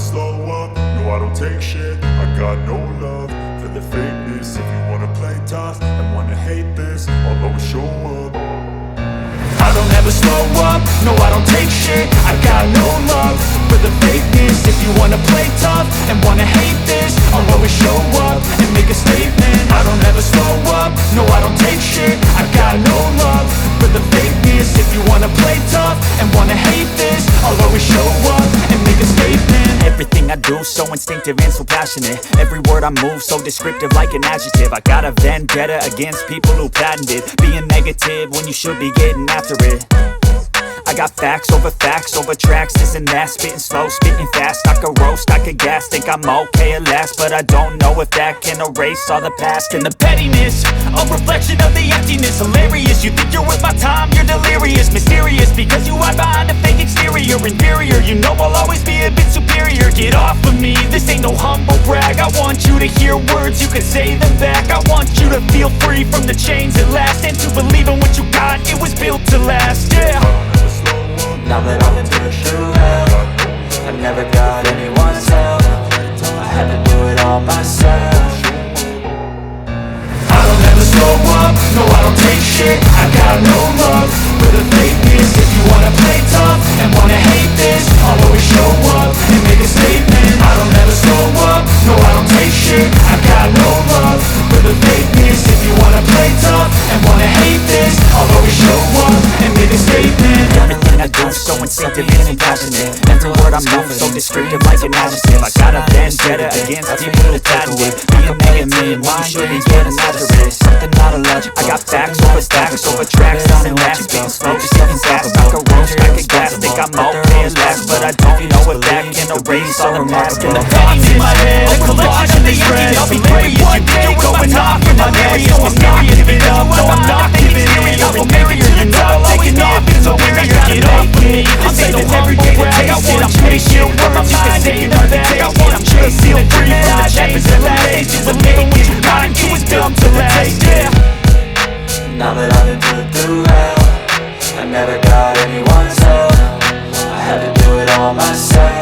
slow up, no I don't take shit. I got no love for the fakeness. If you wanna play tough and wanna hate this, I'll always show up. I don't ever slow up, no I don't take shit. I got no love for the fakeness. If you wanna play tough and wanna hate this, I'll always show up and make a statement. I don't ever slow up, no I don't take shit. I got no love for the fakeness. If you wanna play tough and wanna hate this, I'll always show up and make a statement. Everything I do so instinctive and so passionate. Every word I move so descriptive like an adjective. I got a vendetta against people who patented being negative when you should be getting after it. I got facts over tracks, this and that. Spitting slow, spitting fast. I could roast, I could gas. Think I'm okay at last, but I don't know if that can erase all the past. And the pettiness, a reflection of the emptiness. Hilarious, you think you're worth my time, you're delirious. Mysterious, because you hide behind a fake exterior. Inferior, you know I'll always be a bit superior. Get off of me, this ain't no humble brag. I want you to hear words, you can say them back. I want you to feel free from the chains at last, and to believe in what you got, it was built to last, yeah. Now that I've been through hell, I never got anyone's help. I had to do it all myself. I don't ever slow up, no I don't take shit. I got no love for the fakeness. If you wanna play tough and wanna hate this, I'll always show up and make a statement. I don't ever slow up, no I don't take shit. I got no love for the fakeness. If you wanna play tough and wanna hate this, I'll always show up and make a statement. Everything I do so instinctive and passionate. Every word I move so descriptive like an adjective. I got a vendetta against people who patented being negative when you should be getting after it. Something not illogical. I got facts over tracks, this and that. Spitting slow, spitting fast. I could roast, I could gas. Think I'm okay at last, but I don't know if that can erase all the past. And the thoughts in my head, a collage of these threads. I'll be great one day, going off in my meds. No, I'm not giving up, no, I'm not giving in. I will make it to the top, taking off in the wind. I gotta get off of me, I'm saving every day to take. I'm chasing words, you can say another day. I'm chasing free from the chains and limitations of living what you got, and you was built to last, yeah. Now that I've been through hell, I never got anyone's help. I had to do it all myself.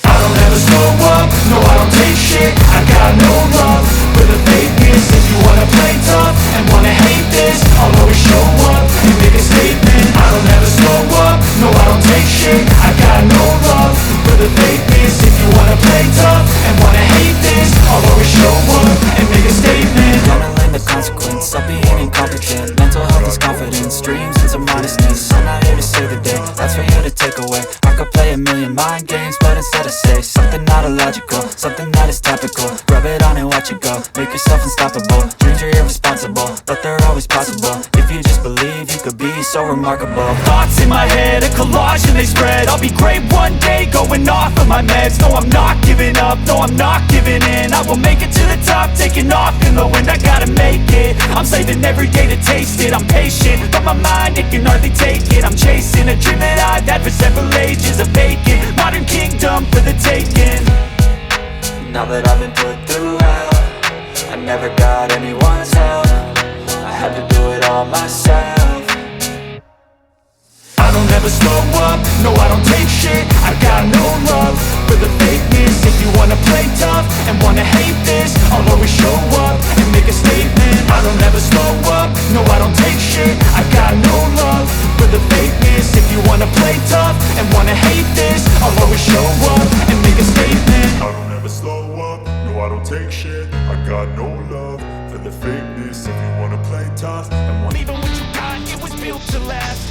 I don't ever slow up, no I don't take shit. I got no love for the fakeness. If you wanna play tough and wanna hate this, I'll always show up and make a statement. I don't ever slow up, no I don't take shit. I got no love for the fakeness. If you wanna play tough and wanna hate this, I'll always show up and make a statement. Gonna learn the consequence of being incompetent. Mental health is confidence, dreams and some modestness. I'm not here to save the day, that's for you to take away. I could play a million mind games, but instead I say something not illogical, something that is topical. Rub it on and watch it go, make yourself unstoppable. Dreams are irresponsible, but they're always possible. If you just believe, you could be so remarkable. Thoughts in my head, a collage and they spread. I'll be great one day, going off of my meds. No, I'm not giving up, no, I'm not giving in. I will make it to the top, taking off in the wind. I gotta make it, I'm saving every day to taste it. I'm patient, but my mind, it can hardly take it. I'm chasing a dream that I've had for several ages. A vacant, modern kingdom for the taking. Now that I've been put through hell, I never got anyone's help. I had to do it all myself. I don't ever slow up, no I don't take shit. I got no love for the fakeness. If you wanna play tough and wanna hate this, I'll always show up and make a statement. I don't ever slow up, no I don't take shit. I got no love for the fakeness. If you wanna play tough and wanna hate this, I'll always show up and make a statement. I don't ever slow up, no I don't take shit. I got no love for the fakeness. If you wanna play tough and wanna Even what you got, it was built to last.